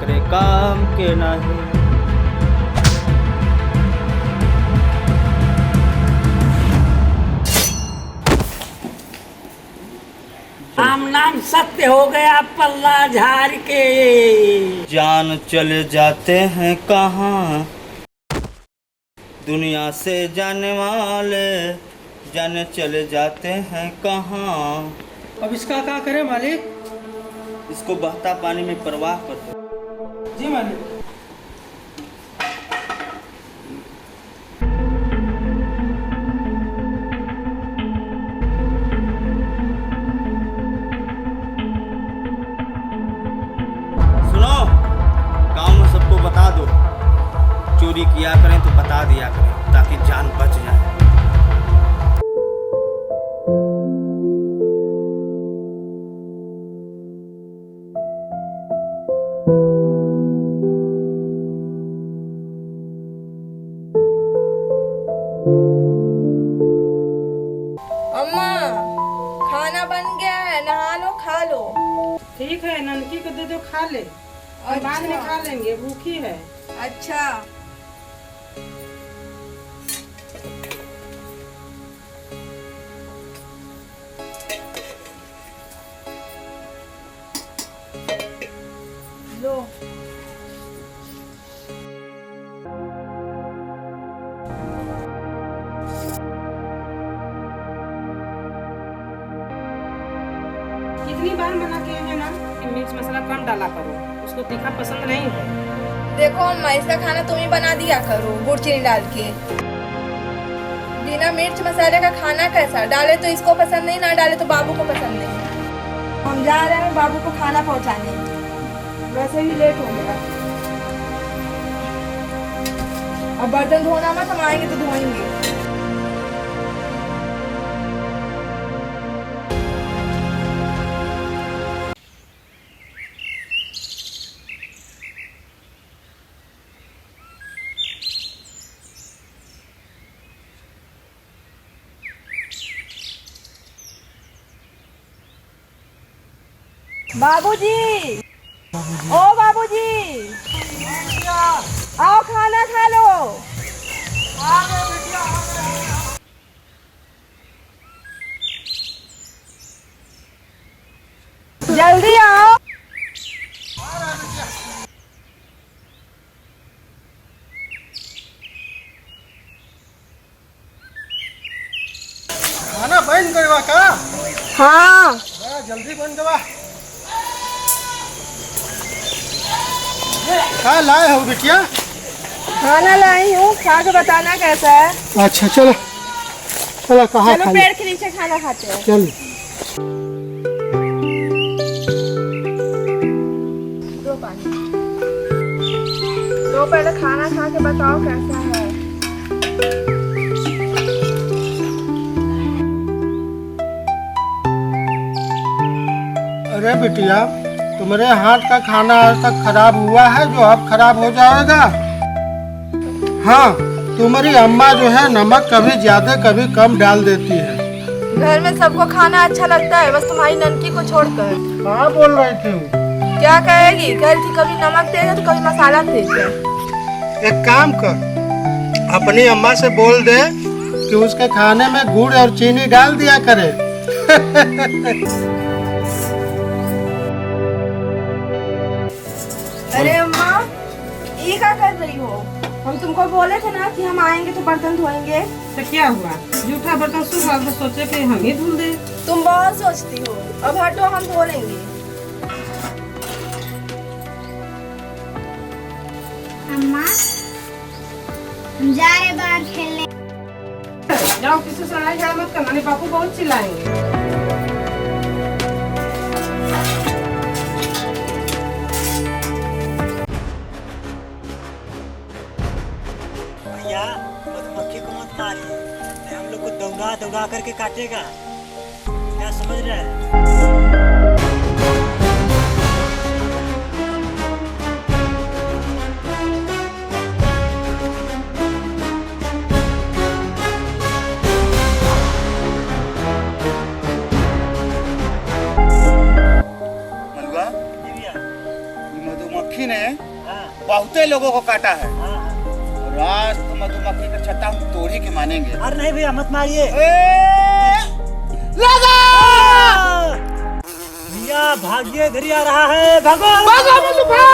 एकरे काम के नहीं। राम नाम सत्य हो गया पल्ला झाड़ के। जान चले जाते हैं कहाँ, दुनिया से जाने वाले जाने चले जाते हैं कहाँ। अब इसका क्या करें मालिक? इसको बहता पानी में प्रवाह कर दो। जी मालिक। सुनो, गांव में सबको बता दो, चोरी किया करें तो बता दिया करें ताकि जान बच जाए। अम्मा, खाना बन गया है, नहा लो खा लो। ठीक है, ननकी को दे दो, खा ले और बाद में खा लेंगे, भूखी है। अच्छा। लो। कितनी बार मना किए हैं ना कि मिर्च मसाला कम डाला करो, उसको तीखा पसंद नहीं है। देखो अम्मा, इसका खाना तुम ही बना दिया करो गुड़ चीनी डाल के। बिना मिर्च मसाले का खाना कैसा? डाले तो इसको पसंद नहीं, ना डाले तो बाबू को पसंद नहीं। हम जा रहे हैं बाबू को खाना पहुंचाने, वैसे भी लेट हो गया। अब बर्तन धोना मत, हम आएंगे तो धोएंगे। बाबूजी, ओ बाबूजी, आओ खाना खा लो। जल्दी आओ। खाना बन गया का? हाँ। जल्दी बन गया। क्या लाए हो बिटिया? खाना लाई हूँ, खा के बताना कैसा है। अच्छा चलो चलो, कहाँ चलो पेड़ के नीचे खाना खाते हैं। चलो। दो पानी दो, पहले खाना खा के बताओ कैसा है। अरे बिटिया, तुम्हारे हाथ का खाना आज तक खराब हुआ है जो अब खराब हो जाएगा? हाँ, तुम्हारी अम्मा जो है नमक कभी ज्यादा कभी कम डाल देती है। घर में सबको खाना अच्छा लगता है, बस तुम्हारी ननकी को छोड़कर। कहाँ बोल रही थी? क्या कहेगी? कह रही थी कभी नमक तेज है तो कभी मसाला तेज है। एक काम कर, अपनी अम्मा से बोल दे कि उसके खाने में गुड़ और चीनी डाल दिया करे। अरे अम्मा, ये क्या कर रही हो? हम तुमको बोले थे ना कि हम आएंगे तो बर्तन धोएंगे। तो क्या हुआ, जूठा बर्तन सूखा तो सोचे कि हम ही धुल दे। तुम बहुत सोचती हो। अब हटो, हम धो लेंगे। अम्मा, हम जा रहे बाहर खेलने। जाओ, किसी से लड़ाई झगड़ा मत करना, नहीं बापू बहुत चिल्लाएंगे। भैया, मधुमक्खी को मत मारिए, नहीं हम लोग को दौड़ा दौड़ा करके काटेगा। क्या समझ रहे हैं? मधुमक्खी ने हाँ, बहुते लोगों को काटा है। हाँ, हाँ। और आज तो मधुमक्खी का छत्ता हम तोड़ ही के मानेंगे। अरे नहीं भैया मत मारिए। लगा! भैया भागिए, इधर ही आ रहा है, भागो भागो मधु, भाग!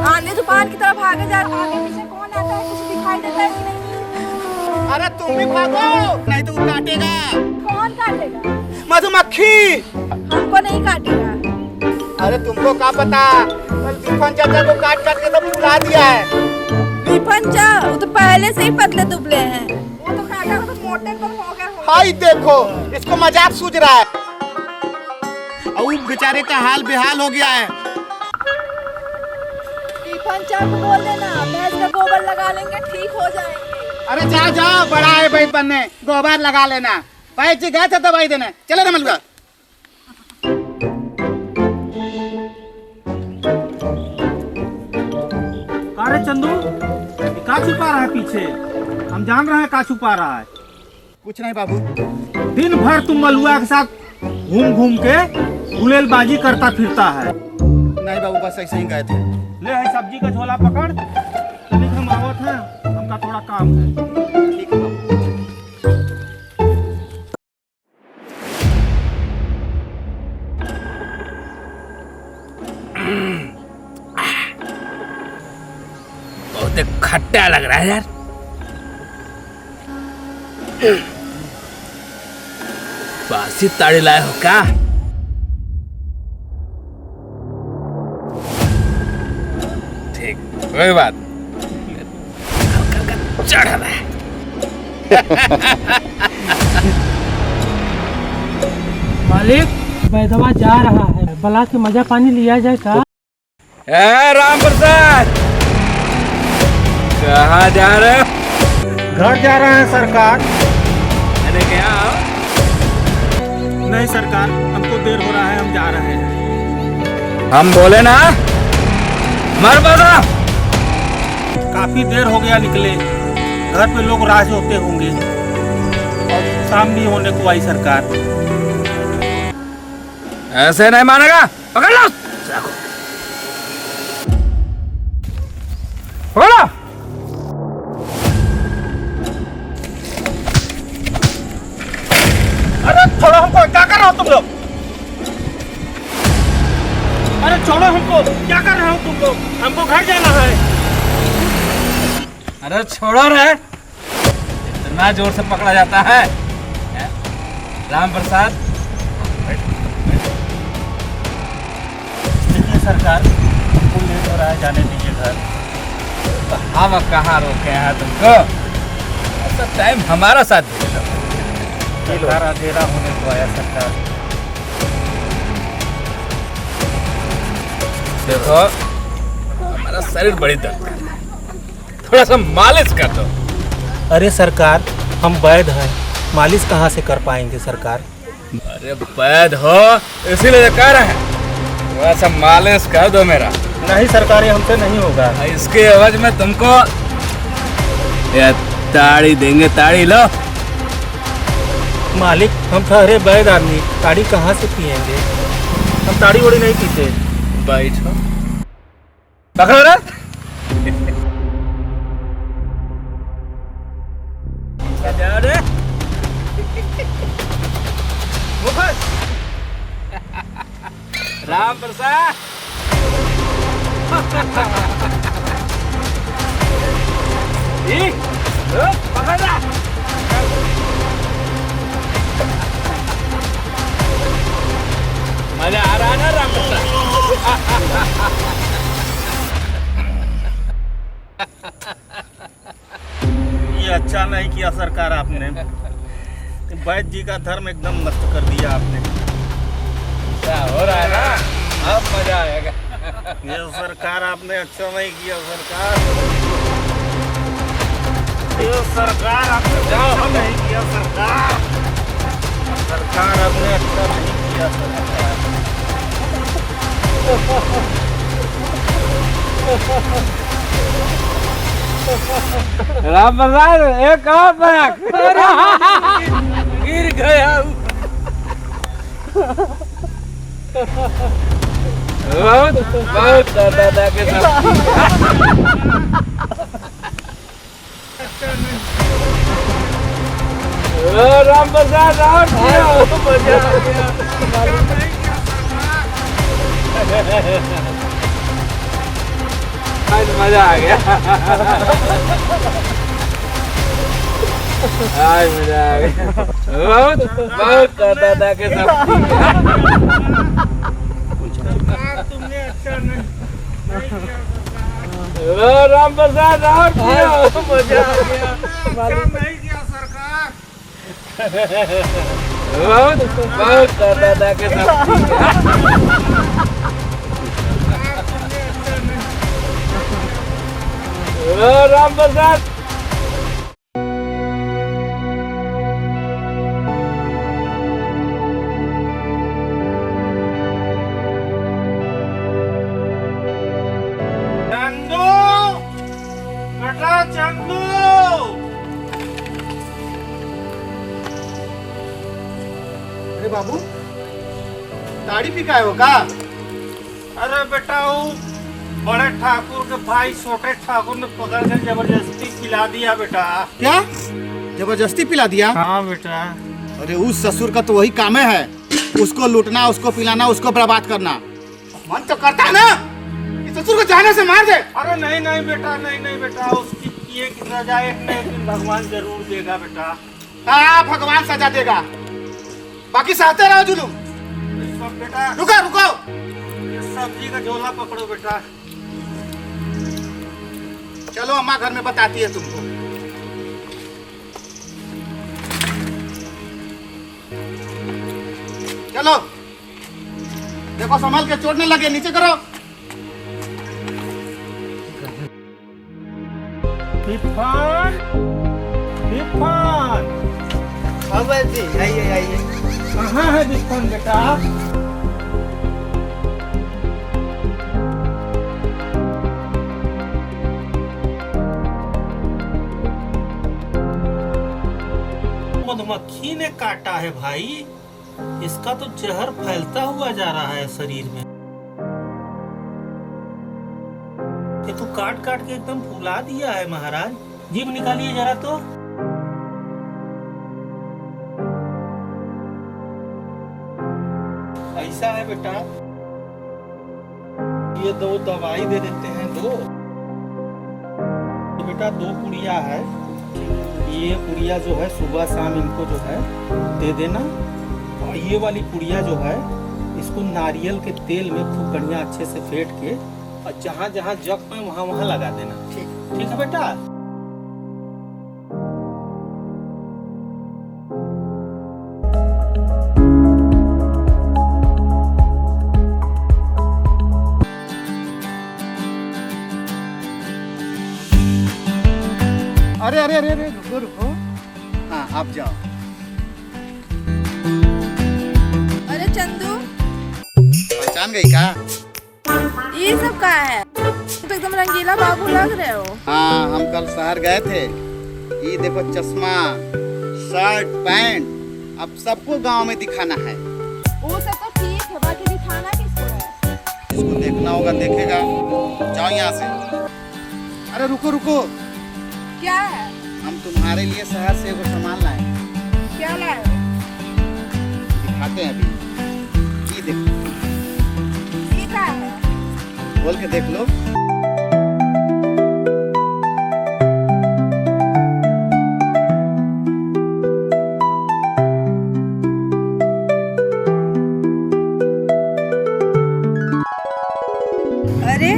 आंधी तूफान की तरफ भागे जा रहा है। पीछे कौन आता है? कुछ दिखाई देता है कि नहीं? अरे तुम भी भागो, नहीं तो वो काटेगा। कौन काटेगा? मधुमक्खी! हमको नहीं काटेगा। अरे तुमको क्या पता, कल दीपन चाचा को काट काट के तो फुला दिया है। विपंचा, वो तो पहले से ही पतले दुबले हैं। वो तो काटा तो मोटे तो हो गए होंगे। हाय देखो, इसको मजाक सूझ रहा है। और बेचारे का हाल बेहाल हो गया है। विपंचा को बोल देना, भैंस का गोबर लगा लेंगे, ठीक हो जाएंगे। अरे जाओ जाओ, बड़ा है बैठ बनने, गोबर लगा लेना। भाई जी गए थे दवाई देने, चले ना मलुआ। अरे चंदू, का छुपा रहा है पीछे? हम जान रहे हैं का छुपा रहा है। कुछ नहीं बाबू। दिन भर तुम मलुआ के साथ घूम घूम के गुलेलबाजी करता फिरता है। नहीं बाबू, बस ऐसे ही गए थे। ले है सब्जी का झोला पकड़, तनिक हम आवत हैं, हमका थोड़ा काम है। ठीक है बाबू। बहुत खट्टा लग रहा है यार। बासी ताड़ी लाए हो क्या? ठीक, कोई बात चढ़ रहा है। मालिक, वैधवा जा रहा है, बला के मजा पानी लिया जाए का? राम प्रसाद, कहाँ जा रहे हो? घर जा रहे हैं सरकार। अरे क्या? नहीं सरकार, हमको देर हो रहा है, हम जा रहे हैं। हम बोले ना मर बता। काफी देर हो गया निकले, घर पे लोग राज होते होंगे और शाम भी होने को आई सरकार। ऐसे नहीं मानेगा, पकड़ लो। पकड़ो। अरे छोड़ो हमको, क्या कर रहे हो तुम लोग? अरे छोड़ो हमको, क्या कर रहे हो तुम लोग? हमको घर जाना है। अरे छोड़ो रे, इतना जोर से पकड़ा जाता है? राम प्रसाद, देखिए सरकार, हमको लेट हो रहा है, जाने दीजिए घर। तो हम कहाँ रोके हैं तुमको? ऐसा टाइम हमारा साथ दे दो। सरकार अंधेरा होने को आया सरकार। देखो, हमारा शरीर बड़ी दर्द कर रहा है, थोड़ा सा मालिश कर दो। अरे सरकार, हम वैद्य हैं, मालिश कहाँ से कर पाएंगे सरकार? अरे वैद्य हो इसीलिए कह रहे हैं, थोड़ा सा मालिश कर दो मेरा। नहीं सरकार, ये हमसे नहीं होगा। इसके एवज में तुमको ये ताड़ी देंगे, ताड़ी लो। मालिक, हम ठहरे वैद्य आदमी, ताड़ी कहाँ से पिएंगे? हम ताड़ी वड़ी नहीं पीते। बैठो, पकड़ो रे। जाओ रे। मुखस। राम प्रसाद। पकड़ा। मजा आ रहा है ना राम प्रसाद? नहीं किया सरकार आपने। वैद्य जी का धर्म एकदम नष्ट कर दिया आपने। क्या हो रहा है ना, अब मजा आएगा। ये सरकार आपने अच्छा नहीं किया सरकार। ये सरकार आपने अच्छा नहीं किया सरकार। सरकार आपने अच्छा नहीं किया सरकार। राम प्रसाद एक और बैग गिर गया। बहुत बहुत दादा के साथ राम प्रसाद और मजा आ गया। आज मजा आ गया। आज मजा आ गया। बहुत बहुत दादा के साथ तुमने अच्छा नहीं राम प्रसाद और मजा आ गया। नहीं किया सरकार। बहुत बहुत दादा के साथ राम प्रसाद। चंदू बेटा चंदू। अरे बाबू दाढ़ी पिकाए हो का? अरे बेटा वो बड़े ठाकुर के भाई छोटे ठाकुर ने पकड़ कर जबरदस्ती पिला दिया बेटा। क्या जबरदस्ती पिला दिया? हाँ बेटा। अरे उस ससुर का तो वही काम है, उसको लूटना, उसको पिलाना, उसको बर्बाद करना। मन तो करता है ना कि ससुर को जाने से मार दे। अरे नहीं नहीं बेटा, नहीं नहीं बेटा, उसकी किए की सजा एक न एक दिन भगवान जरूर देगा बेटा। हाँ भगवान सजा देगा, बाकी सहते रहो जुलूम। इस वक्त बेटा रुको रुको, ये सब्जी का झोला पकड़ो बेटा। चलो अम्मा घर में बताती है तुमको। चलो देखो संभल के, चोट न लगे, नीचे करो। विफान विफान जी आइए आइए। कहाँ है विफान बेटा? मधुमक्खी ने काटा है भाई, इसका तो जहर फैलता हुआ जा रहा है शरीर में। ये तो काट काट के एकदम फुला दिया है महाराज। जीभ निकालिए जरा तो। ऐसा है बेटा, ये दो दवाई दे देते हैं दो। तो बेटा दो पुड़िया है, ये पुड़िया जो है सुबह शाम इनको जो है दे देना। और ये वाली पुड़िया जो है इसको नारियल के तेल में खूब बढ़िया अच्छे से फेंट के और जहाँ जहाँ जख्म है वहाँ वहाँ लगा देना। ठीक है बेटा। अरे अरे अरे अरे रुको रुको, हाँ आप जाओ। अरे चंदू, पहचान गई का? ये सब क्या है? तुम तो एकदम रंगीला बाबू लग रहे हो। हाँ हम कल शहर गए थे। ये देखो चश्मा, शर्ट, पैंट, अब सबको गांव में दिखाना है। वो सब तो ठीक है, बाकी दिखाना किसको है? जिसको देखना होगा देखेगा। जाओ यहाँ से। अरे रुको रुको, क्या है? हम तुम्हारे लिए शहर से वो सामान लाए। क्या लाए हो? दिखाते हैं अभी। ये देखो, ये क्या है? बोल के देख लो। अरे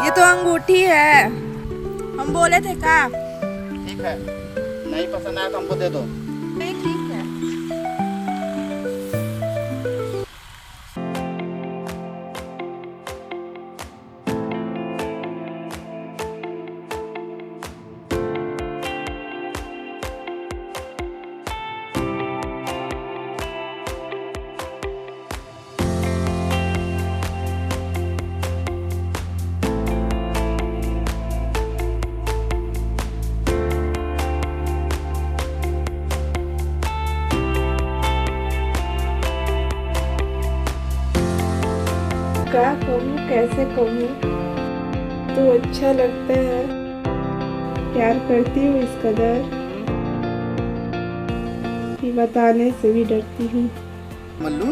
ये तो अंगूठी है, हम बोले थे का। ठीक है, नहीं पसंद आया तो हमको दे दो। नहीं ठीक है। क्या कहूँ कैसे कहूँ, तो अच्छा लगता है, प्यार करती हूँ इस कदर कि बताने से भी डरती हूँ। मल्लू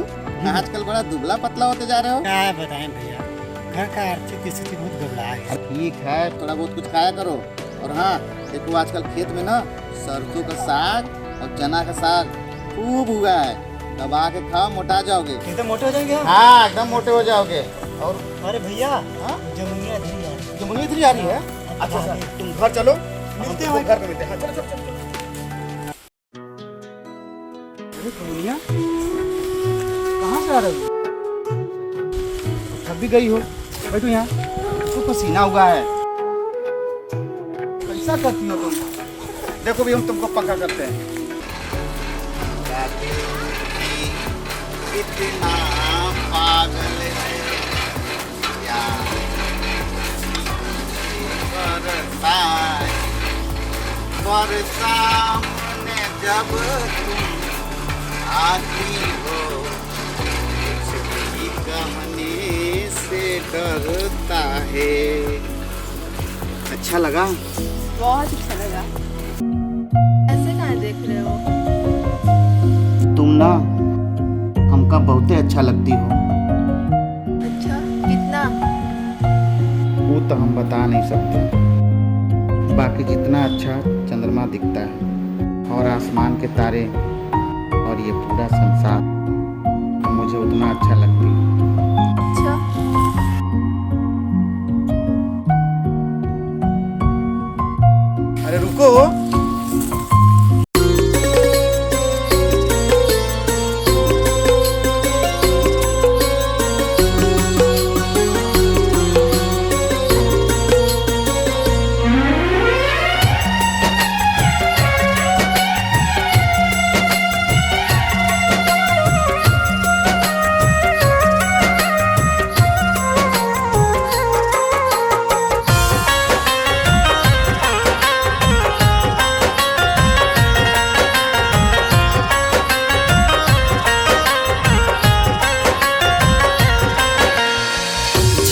आजकल बड़ा दुबला पतला होते जा रहे हो। क्या बताएं भैया, घर का आर्थिक स्थिति बहुत गड़बड़ा है। ठीक है, थोड़ा बहुत कुछ खाया करो। और हाँ देखो, आजकल खेत में ना सरसों का साग और चना का साग खूब हुआ है। दबा के खाओ, मोटा जाओगे। एकदम मोटे हो जाएंगे हम। हाँ एकदम मोटे हो जाओगे। और अरे भैया, हाँ? जमुनिया धरी है। जमुनी इधर आ रही है। अच्छा तुम घर चलो, मिलते हैं घर पे मिलते हैं। हाँ, चलो चलो चलो। जमुनिया कहाँ से आ रही हो? थक भी गई हो, बैठो यहाँ। तो पसीना हुआ है, कैसा करती हो तुम? देखो भी हम तुमको पक्का करते हैं। इतना पागल है यार, पर सामने जब तुम आती हो, इसकी कहानी से डरता है। अच्छा लगा? बहुत अच्छा लगा। ऐसे कहाँ देख रहे हो? तुम ना हमका बहुते अच्छा लगती हो। अच्छा कितना? वो तो हम बता नहीं सकते, बाकी जितना अच्छा चंद्रमा दिखता है और आसमान के तारे और ये पूरा संसार, मुझे उतना अच्छा लगती है। अच्छा अरे रुको,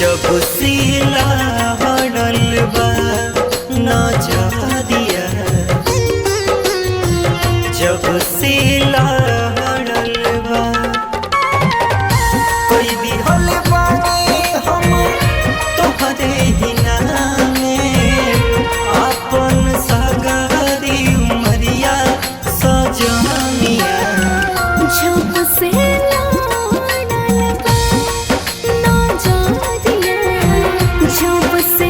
जब सीला हड़ल बा ना जा दिया, जब सीला हड़ल बा कोई भी हल बानी हम तोहरे ही नामे, अपन सागरी उमरिया सजनिया। जब से जब से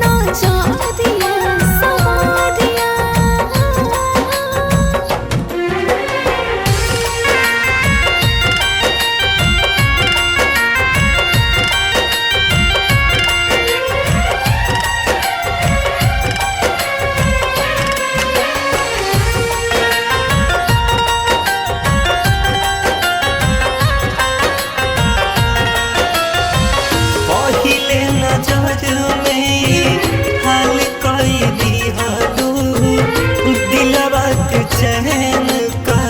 ना जा दिया समा दिया। पहिले नजर में हाल कोई दिहालू, दिलवा के चैन का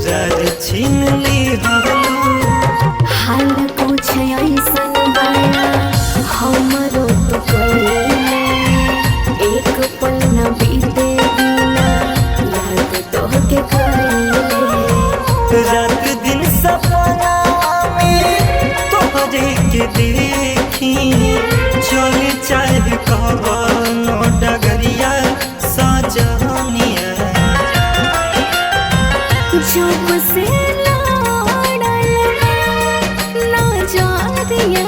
जर छीन लिहालू। हाल कुछ ऐसन बना हमरो तो कइले, एक पल न बीते बिना याद तोहके कइले। रात दिन सपना में तोहरे के देखी, चल चाहे कवनो डगरिया सजनिया। जब से लड़ल ना जा दिया,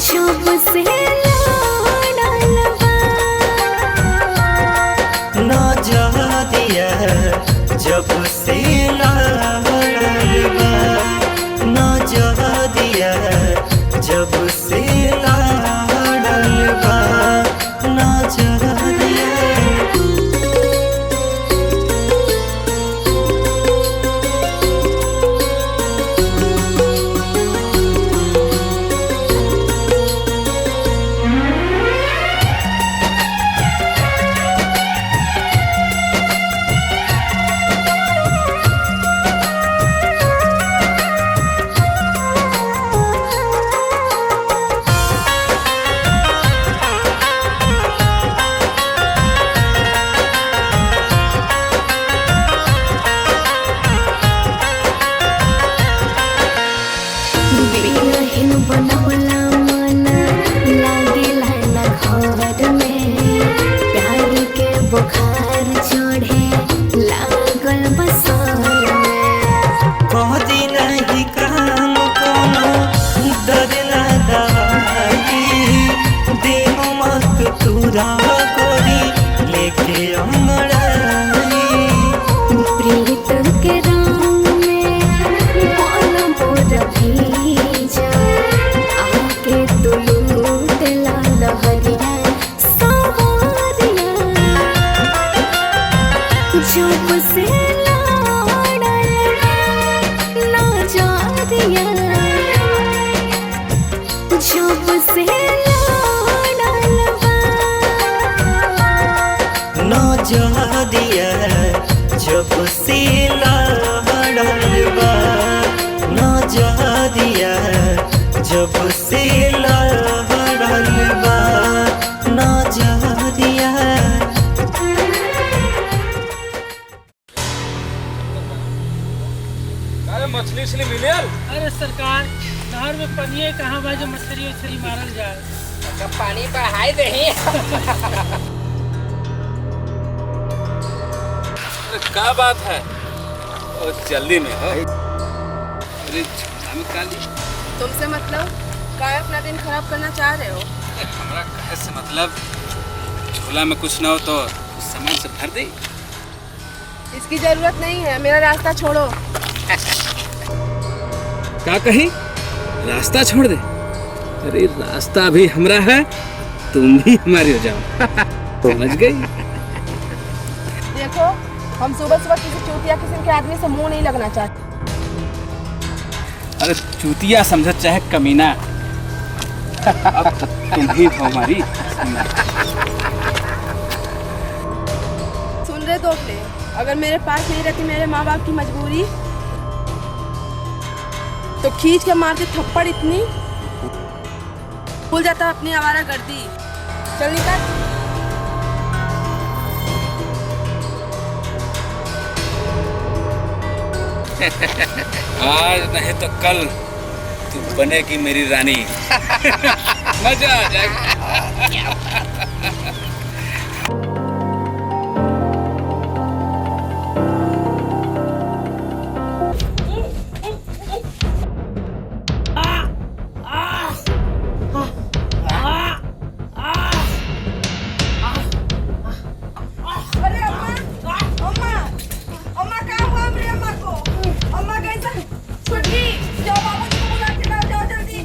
जब से लड़ल दिया जब से लहड़ल बा नजरिया जब से लहड़ल बा नजरिया। अरे मछली उछली मिले? अरे सरकार नहर में पनिये कहाँ बा जो मछली उछली मारल जाए। अच्छा पानी बढ़ाई दही। क्या बात है? और जल्दी में हो। अरे झोला में काली। तुमसे मतलब क्या अपना दिन खराब करना चाह रहे हो? हमारा कहे से मतलब झोला में कुछ ना हो तो कुछ सामान से भर दे। इसकी जरूरत नहीं है, मेरा रास्ता छोड़ो। क्या कही? रास्ता छोड़ दे? अरे रास्ता भी हमरा है, तुम भी हमारी हो जाओ। समझ गई? देखो हम सुबह सुबह किसी चूतिया किस्म के आदमी से मुंह नहीं लगना चाहते। अरे चूतिया समझो चाहे कमीना, अब तुम ही हो हमारी। सुन रहे दोगले, अगर मेरे पास नहीं रहती मेरे माँ बाप की मजबूरी तो खींच के मारते थप्पड़ इतनी भूल जाता अपनी आवारा गर्दी। चल निकल। आज नहीं तो कल तू बनेगी मेरी रानी। मजा आ जाएगा। अरे अम्मा, अम्मा, अम्मा क्या हुआ मेरी अम्मा को? अम्मा कैसा? छुट्टी, जाओ बाबू जी को बुला के लाओ, जाओ जल्दी।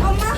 अम्मा,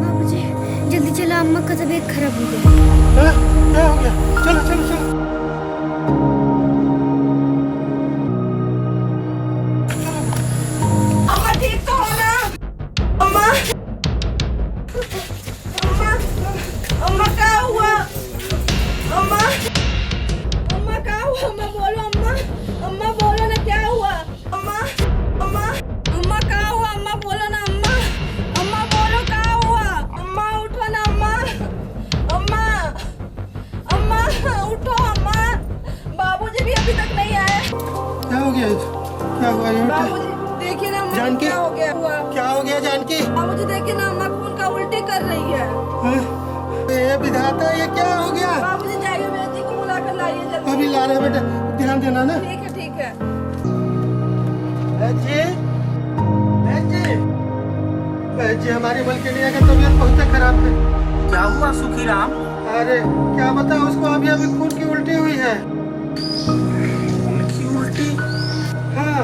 बाबूजी जल्दी चलो, अम्मा का तबीयत खराब हो गई। हाँ, क्या हो गया? चलो चलो चलो। अम्मा ठीक तो हो ना? अम्मा, अम्मा, अम्मा क्या हुआ? अम्मा, अम्मा क्या हुआ? अम्मा बोलो अम्मा, अम्मा बोलो ना क्या हुआ? अम्मा, अम्मा, अम्मा क्या हुआ? अम्मा बोलो ना अम्मा, अम्मा बोलो क्या हुआ? अम्मा उठो ना अम्मा, अम्मा, अम्मा उठो अम्मा, बाबूजी भी अभी तक नहीं आए। क्या हो गया? क्या हुआ ये बेटा? बाबूजी देखिए ना अम्मा जानकी? क्या हो गया हुआ? क्या हो गया जानकी? बाबूजी देखिए ना अम्मा खून का उल्टी कर रही है। हाँ? ये विधाता, ये क्या हो गया? बाबूजी जाइए बेटी को बुला कर लाइए जल्दी। अभी ला रहे बेटा, ध्यान देना ना। ठीक है ठीक है। बहन जी, बहन जी, बहन जी हमारी मलकिनिया का तबीयत बहुत खराब है। क्या हुआ सुखीराम? अरे क्या बताओ, उसको अभी अभी खून की उल्टी हुई है। उनकी उल्टी? हाँ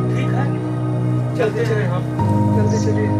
ठीक है, चलते चले हम। जल्दी चलिए।